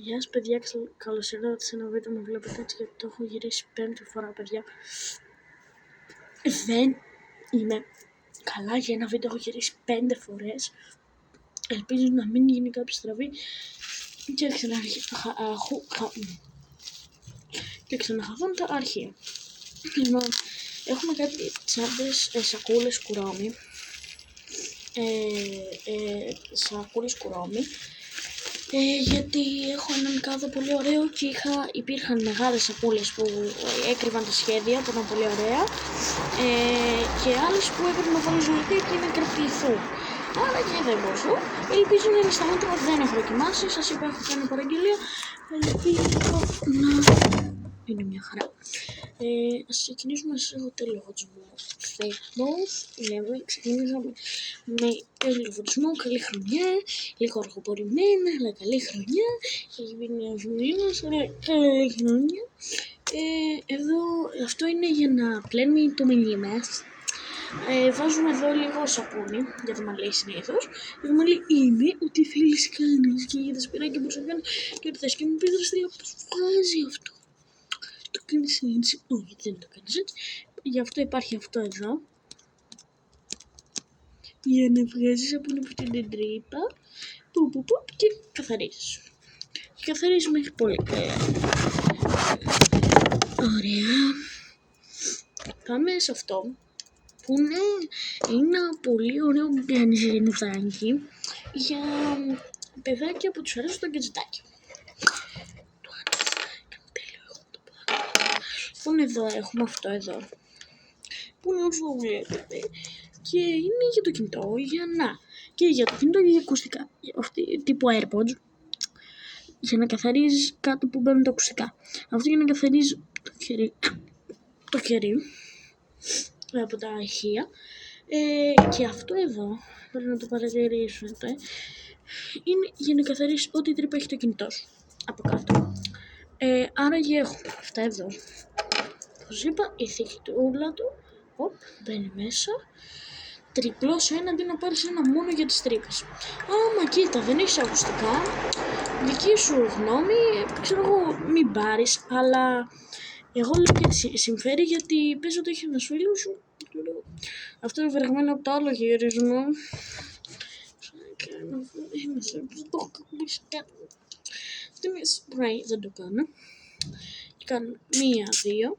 Γεια σας παιδιά, καλώς ήρθατε σε ένα βίντεο. Με βλέπετε έτσι γιατί το έχω γυρίσει 5η φορά, παιδιά. Δεν είμαι καλά για ένα βίντεο, έχω γυρίσει 5 φορές. Ελπίζω να μην γίνει κάποια στραβή και ξαναχαθούν τα αρχεία. Λοιπόν, έχουμε κάτι τσάντες, σακούλες κουρόμι. Σακούλες κουρόμι. Γιατί έχω έναν κάδο πολύ ωραίο και υπήρχαν μεγάλες σακούλες που έκρυβαν τα σχέδια που ήταν πολύ ωραία και άλλες που έπρεπε να βάλω ζωική και να κρατηθούν. Άρα και δεν μπορώ. Ελπίζω να είναι στα μέτρα, δεν έχω δοκιμάσει. Σας είπα, έχω κάνει παραγγελία. Ελπίζω να είναι μια χαρά. Ας ξεκινήσουμε σε hotel λογαριασμό. Ξεκινήσαμε με τέλειο λογαριασμό. Καλή χρονιά. Λίγο αργοπορημένα, αλλά καλή χρονιά. Έχει βγει ένα μήνας, αλλά καλή χρονιά. Εδώ αυτό είναι για να πλένουμε το μελί μας. Βάζουμε εδώ λίγο σαπούνι, γιατί μου λέει συνήθως. Γιατί μου λέει είμαι ό,τι θέλεις κάνεις και για τα σπυράκια που σου κάνω και ό,τι θες. Και μου πει δραστηρία πώς βγάζει αυτό. Το κάνεις έτσι? Όχι, δεν το κάνεις έτσι. Γι' αυτό υπάρχει αυτό εδώ. Για να βγάζεις από αυτήν την τρύπα και καθαρίζεις. Και καθαρίζεις μέχρι πολύ καλά. Ωραία. Πάμε σε αυτό που είναι ένα πολύ ωραίο γκανζινουδάκι για παιδάκια που τους αρέσουν το γκατζετάκι. Το είναι τέλειο, έχω το πράγμα. Λοιπόν, εδώ έχουμε αυτό εδώ που είναι όσο βλέπετε και είναι για το κινητό, και για το κινητό και για ακουστικά, αυτή τύπου AirPods, για να καθαρίζεις κάτω που μπαίνουν τα ακουστικά. Αυτό για να καθαρίζει το χέρι από τα ηχεία. Και αυτό εδώ, πρέπει να το παρατηρήσετε, είναι για να καθαρίσει ό,τι τρύπα έχει το κινητό σου από κάτω. Άρα και έχουμε αυτά εδώ. Όπως είπα, η θηκτούλα του μπαίνει μέσα. Τριπλό σε ένα αντί να πάρεις ένα μόνο για τις τρύπες. Άμα κοίτα, δεν έχεις ακουστικά, δική σου γνώμη, ξέρω εγώ, μην πάρεις, αλλά εγώ λέω γιατί συμφέρει, γιατί πες ότι έχει ένας φίλος σου. Αυτό είναι βρεγμένο από το άλλο γυρισμό. Δεν το έχω κακοποιήσει κάτι. Αυτό είναι spray, δεν το κάνω. Και κάνω 1-2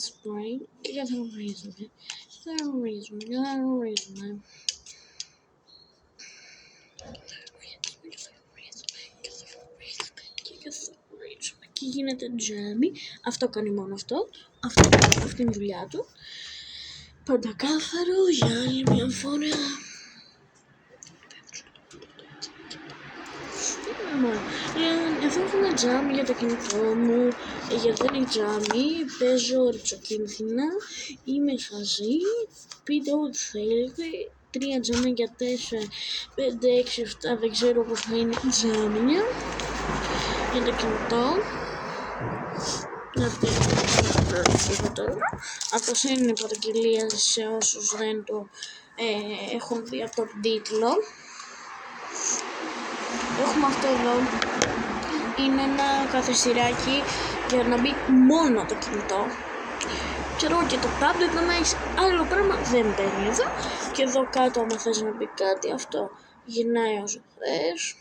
spray και καθαρίζουμε. Και γίνεται τζάμι. Αυτό κάνει μόνο αυτό. Αυτή είναι η δουλειά του. Παντακάθαρο για άλλη μια φορά. Εδώ έχουμε τζάμι για το κινητό μου. Γιατί δεν είναι τζάμι, παίζω ριτσοκίνδυνα, είμαι χαζή. Πείτε ό,τι θέλετε. 3 τζάμια, 4, 5, 6, 7, δεν ξέρω πώς θα είναι τζάμια για το κινητό. Αυτός είναι η παραγγελία σε όσους δεν το έχουν δει από τον τίτλο. Έχουμε αυτό εδώ. Είναι ένα καθιστηράκι για να μπει μόνο το κινητό. Ξέρω και το tablet, να έχεις άλλο πράγμα δεν μπαίνει εδώ. Και εδώ κάτω, άμα θες να μπει κάτι, αυτό γυρνάει όσο θες.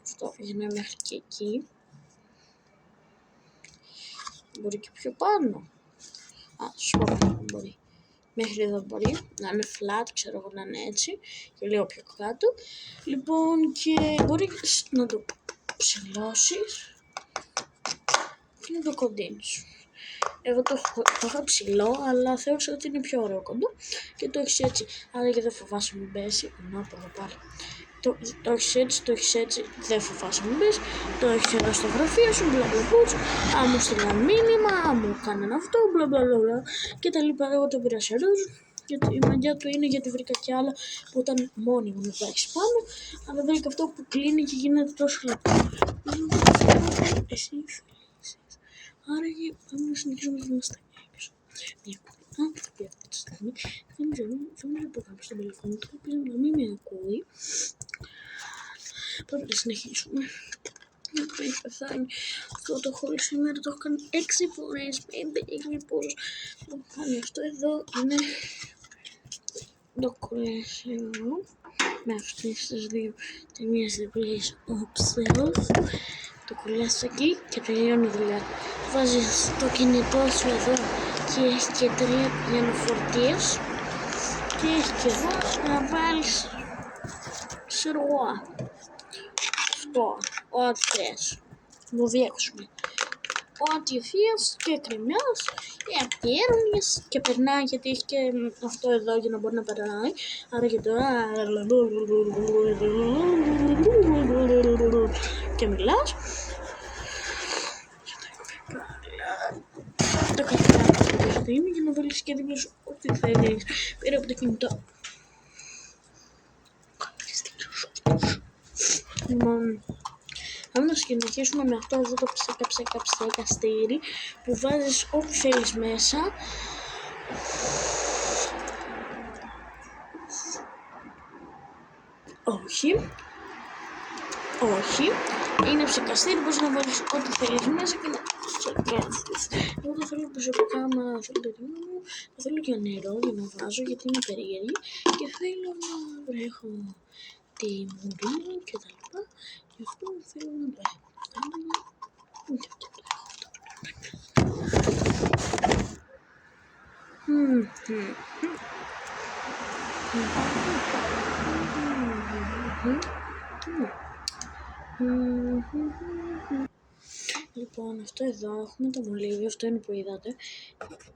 Αυτό γυρνάει μέχρι και εκεί. Μπορεί και πιο πάνω. Σου πω μπορεί. Μέχρι εδώ μπορεί να είναι flat, ξέρω εγώ, να είναι έτσι και λίγο πιο κάτω. Λοιπόν, και μπορεί να το ψηλώσεις και να το κοντίνεις. Εγώ το έχω ψηλό, αλλά θεώρησα ότι είναι πιο ωραίο κοντό και το έχεις έτσι. Άρα και δεν φοβάσαι μην πέσει. Να πω εδώ πάλι. Το έχεις έτσι, δεν φοβάσαι μην πέσει. Το έχεις εδώ στο γραφείο σου, μπλα μπλα μπλα. Αν μου στείλαν μήνυμα, μου κάνανε αυτό, μπλα μπλα μπλα και τα λοιπά. Εγώ το πήρα σε ροζ, γιατί η μαγιά του είναι, γιατί βρήκα και άλλα που ήταν μόνιμα να βάζεις πάνω. Αλλά βρήκα αυτό που κλείνει και γίνεται τόσο λεπτό. Εσείς. Άρα πάμε να συνεχίσουμε να είμαστε έξω. Μια κουτί άνθρωποι αυτή τη στιγμή δεν βλέπω κάποιος στον τηλεφώνο του, ελπίζω να μην με ακούει. Πάμε να συνεχίσουμε. Έχει πεθάνει αυτό το χώρο σήμερα, το έχω κάνει 6 φορές, 5 πόσες. Το έχω κάνει αυτό εδώ, είναι το κολέσιο με αυτές τις δύο ταινίες διπλής όψεως. Το κολλάς εκεί και τελειώνει η δουλειά. Βάζεις το κινητό σου εδώ και έχει και 3 για να φορτίες και έχει και εδώ να βάλεις, ξέρω εγώ, αυτό, ό,τι θες. Το διέξουμε. Ό,τι θες και κρεμιάς και απέρνεις και περνάει, γιατί έχει και αυτό εδώ για να μπορεί να περνάει. Άρα και το και μιλάς. Το καθαρά είναι για να βάλεις και δίπλα σου ό,τι θέλεις πέρα από το κινητό. Λοιπόν, θα να συνεχίσουμε με αυτό εδώ το ψέκα στήρι που βάζεις ό,τι θέλεις μέσα. Όχι, είναι ψεκαστήρι, μπορείς να βάλεις ό,τι θέλεις μέσα και να ψεκάσεις. Εγώ το θέλω προσωπικά, άμα θέλω το ρήμα μου, το θέλω για νερό για να βάζω, γιατί είναι περίεργη και θέλω να βρέχω τη μουρή μου και τα λοιπά, γι' αυτό θέλω να βρέχω. Λοιπόν, αυτό εδώ έχουμε το μολύβι, αυτό είναι που είδατε.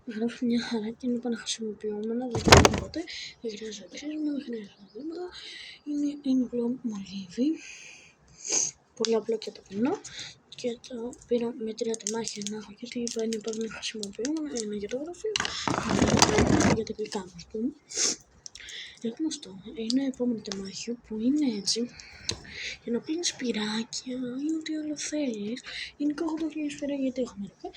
Γράφει μια χαρά και είναι επαναχρησιμοποιούμενα, δεν το τίποτε. Δεν χρειάζεται ξύσμα, δεν χρειάζεται τίποτα. Είναι απλό μολύβι. Πολύ απλό και ταπεινό. Και το πήρα με 3 τεμάχια να έχω, γιατί είναι επαναχρησιμοποιούμενα. Ένα για το γραφείο, ένα για τα γλυκά μου, ας πούμε. Έχουμε αυτό, ένα επόμενο τεμάχιο που είναι έτσι, για να πλύνεις πυράκια ή ό,τι άλλο θέλεις. Γενικά έχω το πλύνεις πυρά γιατί έχω μερικά.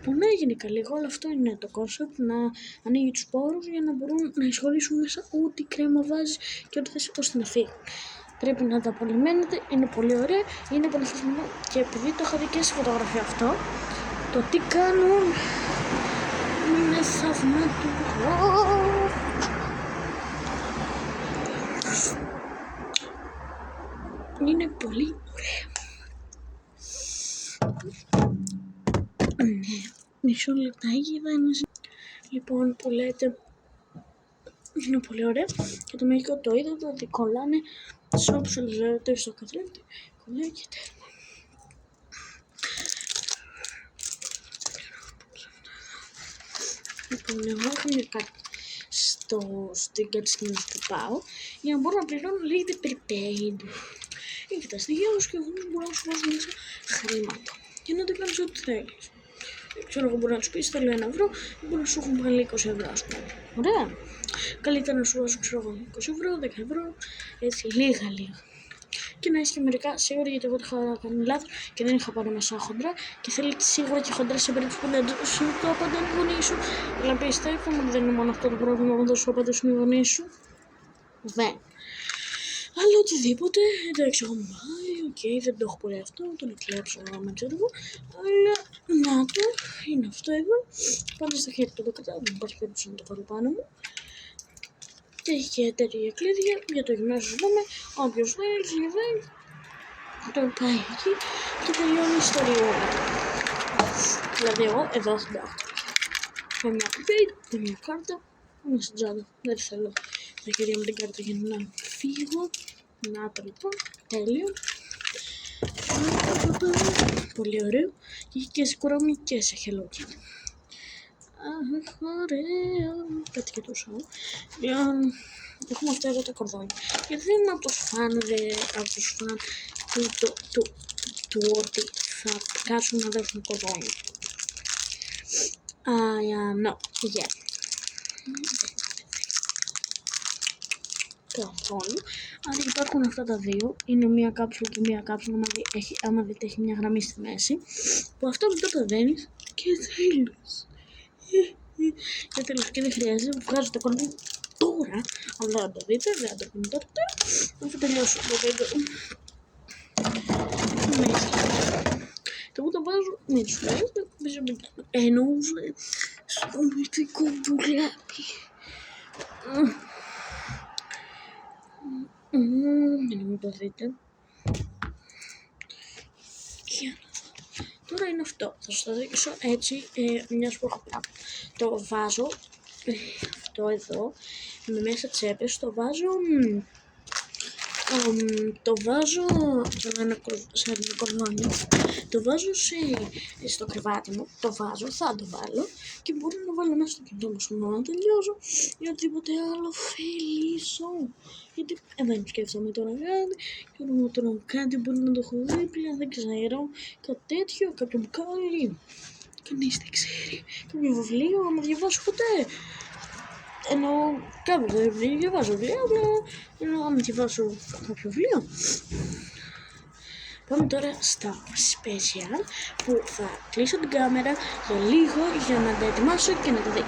Πονάει γενικά λίγο, αλλά αυτό είναι το κόνσεπτ, να ανοίγει τους πόρους για να μπορούν να εισχωρήσουν μέσα ό,τι κρέμα βάζεις και ό,τι θες ώστε να φύγει. Πρέπει να τα απολυμμένετε, είναι πολύ ωραία, είναι πανεφασμένο και επειδή το είχα δει και στη φωτογραφία αυτό, το τι κάνουν είναι θαυματουργό. Είναι πολύ ωραία. Ναι, μισό λεπτάκι θα είναι. Λοιπόν, που λέτε, είναι πολύ ωραία και το μαγικό το είδατε ότι κολλάνε σε όποιους ελευθερώτες στο καθρέφτη, κολλάει και τέλος. Λοιπόν, εγώ έχω μια κάρτα στην κατασκήνωση που πάω για να μπορώ να πληρώνω λίγη prepaid. Έχει τα στοιχεία σου και εγώ μπορώ να σου βάζω μέσα χρήματα για να το κάνεις ό,τι θέλεις. Ξέρω εγώ, μπορεί να σου πεις θέλω 1 ευρώ, μπορεί να σου έχουν βγάλει 20 ευρώ, ας πούμε. Ωραία. Καλύτερα να σου βάζω, ξέρω εγώ, 20 ευρώ, 10 ευρώ, έτσι λίγα. Και να είσαι και μερικά σίγουρα, γιατί εγώ το είχα κάνει λάθος και δεν είχα πάρει μέσα χοντρά. Και θέλει σίγουρα και χοντρά σε περίπτωση που δεν σου το απαντάνε οι γονείς σου. Αλλά πιστεύω ότι δεν είναι μόνο αυτό το πρόβλημα που δεν σου απαντήσουν οι γονείς σου. Δεν. Αλλά οτιδήποτε, εντάξει, έχω πάει, δεν το έχω πολύ αυτό, τον εκλέψω άμα ξέρω εγώ. Αλλά να το, είναι αυτό εδώ. Πάντα στα χέρια του το κρατάω, δεν υπάρχει περίπτωση να το βάλω πάνω μου. Και έχει και τέτοια κλείδια για το γυμνάσιο δούμε. Όποιος θέλει, το πάει εκεί και τελειώνει η ιστορία. Δηλαδή εγώ εδώ θα πάω. Με μια prepaid, με μια κάρτα, με στην τσάντα. Δεν θέλω τα χέρια με την κάρτα για να φύγω. Να το λοιπόν, τέλειο. Πολύ ωραίο. Και έχει και σε κορόμι και σε Hello Kitty. Αχ, ωραίο. Κάτι και τόσο. Έχουμε αυτά εδώ τα κορδόνια. Γιατί δεν είμαι από τους φαν του ότι θα κάτσουν να δώσουν κορδόνια. No, yeah. Καθόλου. Άρα υπάρχουν αυτά τα δύο. Είναι μία κάψουλα και μία κάψουλα. Άμα δείτε, έχει μια γραμμή στη μέση. Που αυτό δεν το καταδένεις και τέλος. Και τέλος, και δεν χρειάζεται. Βγάζω το κορδόνι τώρα. τώρα, αλλά δεν το δείτε, δεν το πούμε τότε, αφού τελειώσω το βίντεο. Το που το βάζω, μην σου λέει, εννοούσε στο μυστικό ντουλάπι. Μην το δείτε. Τώρα είναι αυτό, θα σας το δείξω έτσι, μιας που έχω πράγμα. Το βάζω, αυτό εδώ, με μέσα τσέπες, το βάζω σε ένα κορδόνι, το βάζω στο κρεβάτι μου, θα το βάλω και μπορώ να βάλω μέσα στο κινητό μου να τελειώσω ή οτιδήποτε άλλο θελήσω. Γιατί δεν σκέφτομαι τώρα κάτι μπορεί να το έχω δίπλα, δεν ξέρω, κάτι τέτοιο, κάποιο μπουκάλι, κανείς δεν ξέρει, κάποιο βιβλίο, άμα διαβάσω ποτέ. Ενώ κάποιος δεν διαβάζω βιβλία, αλλά άμα διαβάσω κάποιο βιβλίο. Πάμε τώρα στα special που θα κλείσω την κάμερα για λίγο για να τα ετοιμάσω και να τα δείτε.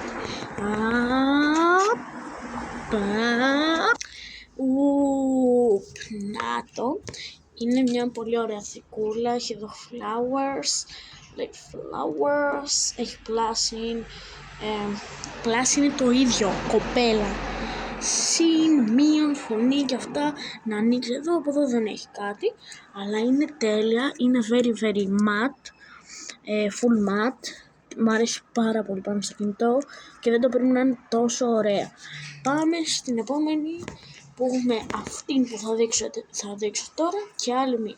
Νάτο, είναι μια πολύ ωραία θικούλα, έχει εδώ flowers, έχει πλάσι είναι το ίδιο, κοπέλα, συν, μείον, φωνή και αυτά, να ανοίξει εδώ, από εδώ δεν έχει κάτι, αλλά είναι τέλεια, είναι very matte, full matte, μου αρέσει πάρα πολύ πάνω στο κινητό και δεν το περίμενα να είναι τόσο ωραία. Πάμε στην επόμενη που έχουμε αυτήν που θα δείξω τώρα και άλλη μία.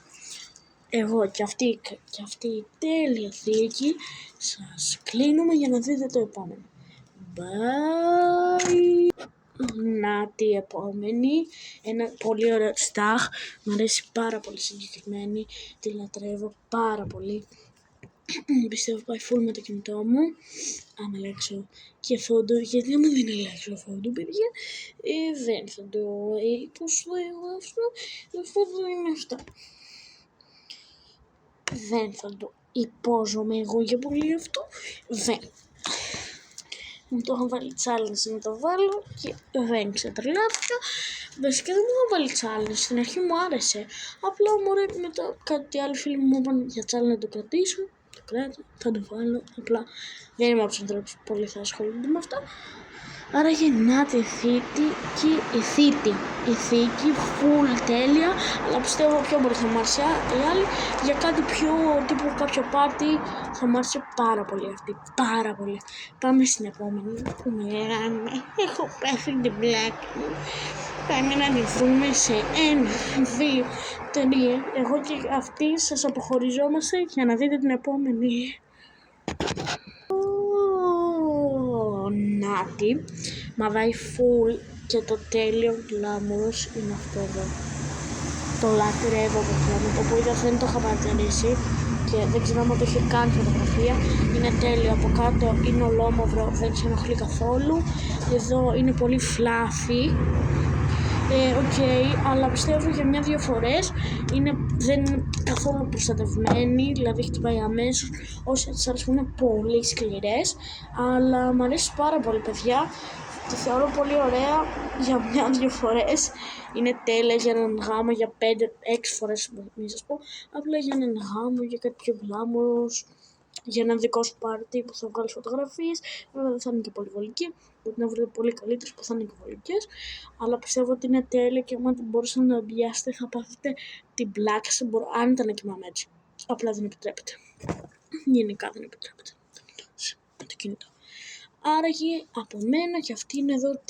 Εγώ και αυτή η τέλεια θήκη σας κλείνουμε για να δείτε το επόμενο. Bye! Να τη επόμενη, ένα πολύ ωραίο στάχ, μου αρέσει πάρα πολύ συγκεκριμένη, τη λατρεύω πάρα πολύ. Πιστεύω πάει full με το κινητό μου. Άμα αλλάξω και φόντο, γιατί άμα δεν αλλάξω φόντο, παιδιά, δεν θα το υποστώ εγώ αυτό. Το φόντο είναι αυτό. Δεν θα το υπόζομαι εγώ για πολύ αυτό. Δεν. Μου το είχαν βάλει challenge να το βάλω και δεν ξετρελάθηκα. Βασικά δεν μου είχαν βάλει challenge, στην αρχή μου άρεσε. Απλά μου μετά κάτι άλλοι φίλοι μου είπαν για challenge να το κρατήσω. Το κράτω, θα το βάλω. Απλά δεν είμαι από τους ανθρώπους που πολύ θα ασχολούνται με αυτά. Άρα γεννάται η θήκη full τέλεια, αλλά πιστεύω πιο πολύ θα μου άρεσε η άλλη, για κάτι πιο τύπου κάποιο πάρτι θα μου άρεσε πάρα πολύ αυτή, πάρα πολύ. Πάμε στην επόμενη που λέγαμε, έχω πάθει την πλάτη μου. Πάμε να τη βρούμε σε 1, 2, 3. Εγώ και αυτή σας αποχωριζόμαστε για να δείτε την επόμενη. Νάτι, μαδάει full και το τέλειο glamorous είναι αυτό εδώ. Το λατρεύω το glamorous, το που είδα δεν το είχα παρατηρήσει και δεν ξέρω αν το είχε κάνει φωτογραφία. Είναι τέλειο, από κάτω είναι ολόμαυρο, δεν σε ενοχλεί καθόλου. Εδώ είναι πολύ fluffy. Αλλά πιστεύω για 1-2 φορές δεν είναι καθόλου προστατευμένη, δηλαδή χτυπάει αμέσως. Όσοι της αρέσουν είναι πολύ σκληρές, αλλά μου αρέσει πάρα πολύ, παιδιά. Τη θεωρώ πολύ ωραία για 1-2 φορές. Είναι τέλεια για έναν γάμο, για 5-6 φορές μην σας πω. Απλά για έναν γάμο, για κάτι πιο glamorous, για ένα δικό σου πάρτι που θα βγάλεις φωτογραφίες. Βέβαια δεν θα είναι και πολύ βολική, μπορεί να βρείτε πολύ καλύτερες που θα είναι και βολικές, αλλά πιστεύω ότι είναι τέλεια και αν μπορούσατε να το αδειάσετε θα πάθετε την πλάκα σας, αν ήταν να κοιμάμαι έτσι. Απλά δεν επιτρέπεται. Γενικά δεν επιτρέπεται με το κινητό. Άραγε από μένα και αυτή είναι εδώ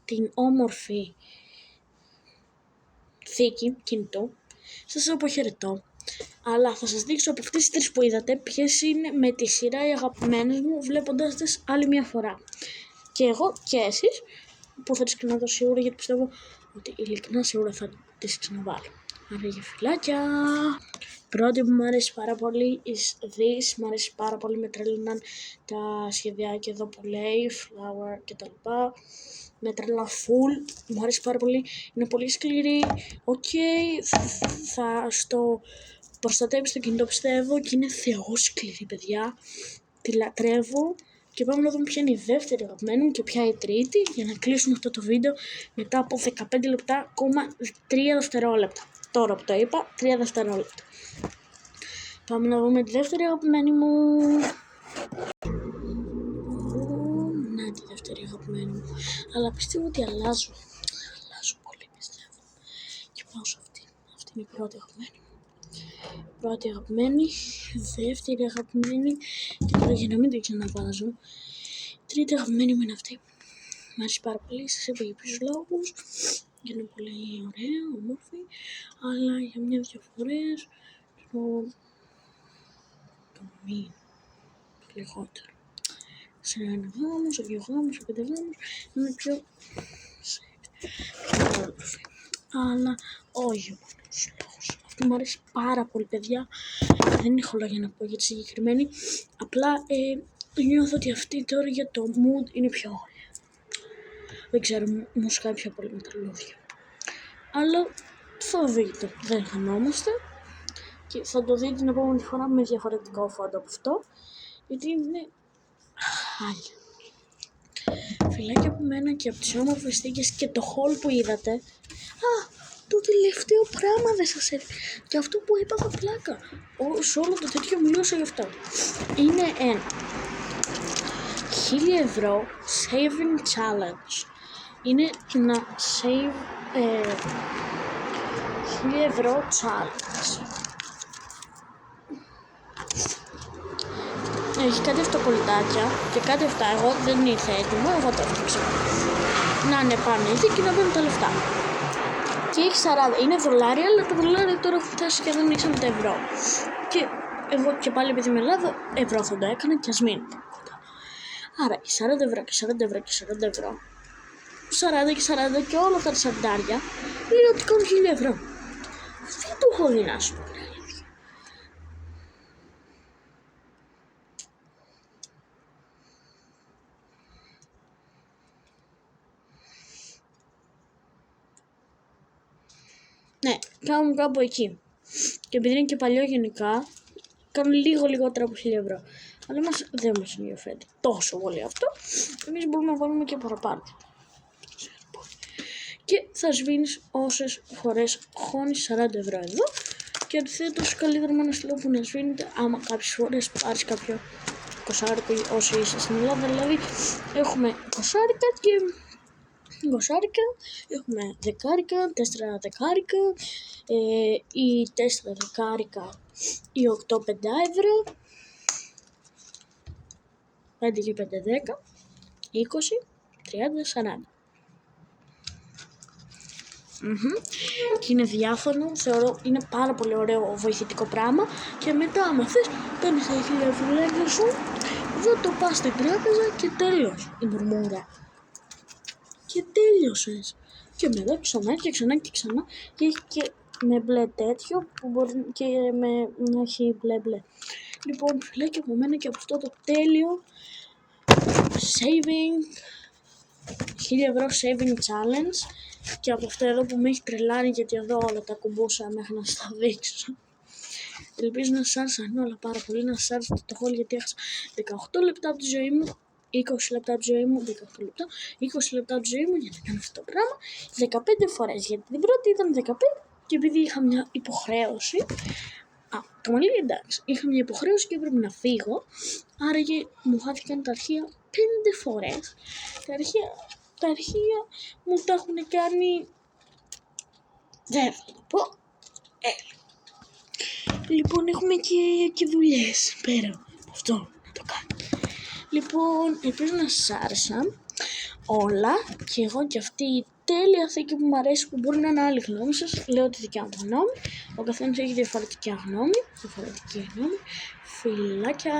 την όμορφη θήκη κινητό. Σας αποχαιρετώ. Αλλά θα σας δείξω από αυτές τις 3 που είδατε ποιες είναι με τη σειρά οι αγαπημένες μου, βλέποντας τις άλλη μια φορά. Και εγώ και εσείς που θα τις ξαναδώ σίγουρα, γιατί πιστεύω ότι ειλικρινά σίγουρα θα τις ξαναβάλω. Άρα για φιλάκια! Πρώτη που μου αρέσει πάρα πολύ is this, μου αρέσει πάρα πολύ, με τρέλαιναν τα σχεδιάκια εδώ που λέει flower και τα λοιπά. Με τρέλα full, μου αρέσει πάρα πολύ, είναι πολύ σκληρή, θα στο προστατεύει στο κινητό πιστεύω και είναι θεός σκληρή, παιδιά, τη λατρεύω, Και πάμε να δούμε ποια είναι η δεύτερη αγαπημένη μου και ποια η τρίτη, για να κλείσουμε αυτό το βίντεο μετά από 15 λεπτά ακόμα 3 δευτερόλεπτα. Τώρα που το είπα, 3 δευτερόλεπτα. Πάμε να δούμε τη δεύτερη αγαπημένη μου. Να τη δεύτερη αγαπημένη μου. Αλλά πιστεύω ότι αλλάζω πολύ, πιστεύω. Και πάω σε αυτή. Αυτή είναι η πρώτη αγαπημένη μου. Πρώτη αγαπημένη, δεύτερη αγαπημένη. Και τώρα για να μην την ξαναβάζω, τρίτη αγαπημένη μου είναι αυτή. Μ' αρέσει πάρα πολύ, σας είπα για ποιους λόγους. Και είναι πολύ ωραία, όμορφη. Αλλά για μια-δυο φορές το μην λιγότερο. Σε ένα γάμο, σε 2 γάμους, σε 5 γάμους είναι πιο όμορφη. Αλλά όχι μόνος λόγος. Αυτό μου αρέσει πάρα πολύ, παιδιά. Δεν έχω λόγια να πω για τη συγκεκριμένη. Απλά νιώθω ότι αυτή τώρα για το mood είναι πιο ωραία. Δεν ξέρω, μου σκάει πιο πολύ με τα λόγια. Αλλά θα δείτε, δεν χανόμαστε. Και θα το δείτε την επόμενη φορά με διαφορετικό φόντο από αυτό. Γιατί είναι χάλια. Φιλάκια από μένα και από τις όμορφες θήκες και το haul που είδατε. Το τελευταίο πράγμα δεν σας έφυγε. Και αυτό που είπα θα πλάκα. Σε όλο το τέτοιο μιλούσα γι' αυτό. Είναι ένα 1.000 ευρώ saving challenge. Είναι να save 1.000 ευρώ challenge. Έχει κάτι αυτοκολλητάκια και κάτι αυτά. Εγώ δεν ήρθε έτοιμο, εγώ το έφτιαξα. Να είναι πάνω εκεί και να μπαίνουν τα λεφτά. Και έχει 40, είναι δολάρια, αλλά το δολάριο τώρα έχω φτάσει σχεδόν 60 ευρώ. Και εγώ και πάλι επειδή είμαι Ελλάδα, ευρώ θα το έκανα και ας μείνω. Άρα 40 ευρώ και 40 ευρώ και 40 ευρώ, 40 και 40 και όλα αυτά τα σαρντάρια, είναι ότι κάνουν 1.000 ευρώ. Δεν το έχω δει να σου πω. Ναι, κάνουν κάπου εκεί. Και επειδή είναι και παλιό γενικά, κάνουν λίγο λιγότερα από 1.000 ευρώ. Αλλά δεν μας ενδιαφέρει τόσο πολύ αυτό. Εμείς μπορούμε να βάλουμε και παραπάνω. Και θα σβήνεις όσες φορές χώνεις 40 ευρώ εδώ. Και αντιθέτως καλύτερα με ένα στυλό που να σβήνεται άμα κάποιες φορές πάρεις κάποιο κοσάρικο όσο είσαι στην Ελλάδα. Δηλαδή έχουμε κοσάρικα και 20, έχουμε 10, 4 δεκάρικα, ή 4 δεκάρικα ή 8 5 ευρώ, 5 και 5 10, 20, 30, 40. Και είναι διάφανο, θεωρώ είναι πάρα πολύ ωραίο βοηθητικό πράγμα. Και μετά άμα θες παίρνεις τα 1.000 ευρώ σου, δεν το πας στην τράπεζα και τέλος η μουρμούρα. Και τέλειωσες. Και μετά ξανά και ξανά και ξανά. Και έχει και με μπλε τέτοιο που μπορεί και να έχει μπλε μπλε. Λοιπόν, φιλάκια από μένα και από αυτό το τέλειο saving 1.000 ευρώ saving challenge. Και από αυτό εδώ που με έχει τρελάνει, γιατί εδώ όλα τα κουμπούσα μέχρι να στα δείξω. Ελπίζω να σας άρεσαν όλα πάρα πολύ, να σας άρεσε το haul, γιατί έχασα 18 λεπτά από τη ζωή μου, 20 λεπτά από τη ζωή μου, 18 λεπτά, 20 λεπτά από τη ζωή μου για να κάνω αυτό το πράγμα 15 φορές, γιατί την πρώτη ήταν 15 και επειδή είχα μια υποχρέωση, το μαλλί εντάξει, είχα μια υποχρέωση και έπρεπε να φύγω, άρα μου χάθηκαν τα αρχεία 5 φορές. Τα αρχεία μου τα έχουν κάνει, δεν θα το πω, Λοιπόν, έχουμε και δουλειές πέρα από αυτό να το κάνω. Λοιπόν, ελπίζω να σας άρεσαν όλα και εγώ και αυτή η τέλεια θήκη που μου αρέσει, που μπορεί να είναι άλλη γνώμη σας. Λέω τη δικιά μου γνώμη. Ο καθένας έχει διαφορετική γνώμη. Φιλάκια.